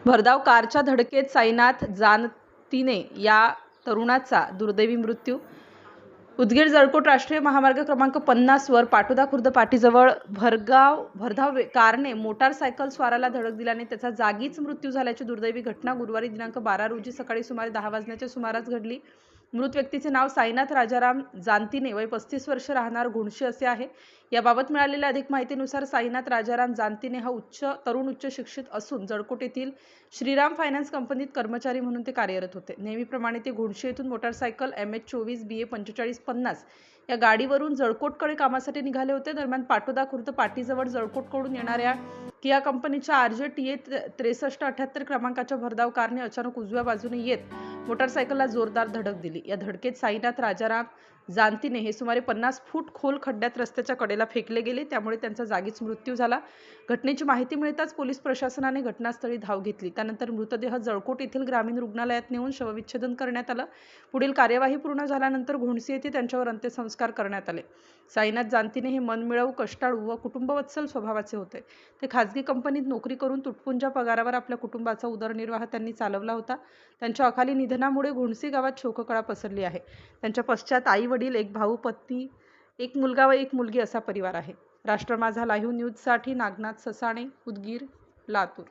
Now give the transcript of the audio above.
भरधाव कारच्या धडकेत साईनाथ जानतीने या तरुणाचा दुर्दैवी मृत्यू. उदगीर जळकोट राष्ट्रीय महामार्ग क्रमांक 50 वर पाटोदा खुर्द पाटीजवळ भरधाव कारने मोटारसायकल स्वाराला धडक दिल्याने त्याचा जागीच मृत्यू झाल्याची दुर्दैवी घटना गुरुवारी दिनांक 12 रोजी सकाळी सुमारे 10 वाजण्याच्या सुमारास घडली. मृत व्यक्तीचे नाव साईनाथ राजाराम जानतीने, वय 35 वर्ष, राहणार घोणशी असे आहे. याबाबत मिळालेल्या अधिक माहितीनुसार साईनाथ राजाराम जानतीने हा तरुण उच्च शिक्षित असून जळकोट येथील श्रीराम फायनान्स कंपनीत कर्मचारी म्हणून ते कार्यरत होते. नेहमीप्रमाणे ते घोणशी येथून मोटारसायकल MH24 BA 4550 या गाडीवरून जळकोटकडे कामासाठी निघाले होते. दरम्यान पाटोदा खुर्द पाटीजवळ जळकोटकडून येणाऱ्या किया कंपनीच्या RJ TA 6378 क्रमांकाच्या भरधाव कारने अचानक उजव्या बाजूने येत मोटारसायकलला जोरदार धडक दिली. या धडकेत साईनाथ राजाराम जानतीने हे सुमारे 50 फूट खोल खड्ड्यात रस्त्याच्या कडेला फेकले गेले, त्यामुळे त्यांचा जागीच मृत्यू झाला. घटनेची माहिती मिळताच पोलीस प्रशासनाने घटनास्थळी धाव घेतली. त्यानंतर मृतदेह जळकोट येथील ग्रामीण रुग्णालयात नेऊन शवविच्छेदन करण्यात आलं. पुढील कार्यवाही पूर्ण झाल्यानंतर घोणसी येथे त्यांच्यावर अंत्यसंस्कार करण्यात आले. साईनाथ जानतीने हे मनमिळावू, कष्टाळू व कुटुंबवत्सल स्वभावाचे होते. ते खाजगी कंपनीत नोकरी करून तुटपुंज्या पगारावर आपल्या कुटुंबाचा उदरनिर्वाह त्यांनी चालवला होता. त्यांच्या अकाली निधनामुळे घोणसी गावात शोककळा पसरली आहे. त्यांच्या पश्चात आई वडील, एक भाऊ, पत्नी, एक मुलगा व एक मुलगी असा परिवार आहे. राष्ट्र माझा लाईव्ह न्यूजसाठी नागनाथ ससाणे, उदगीर, लातूर.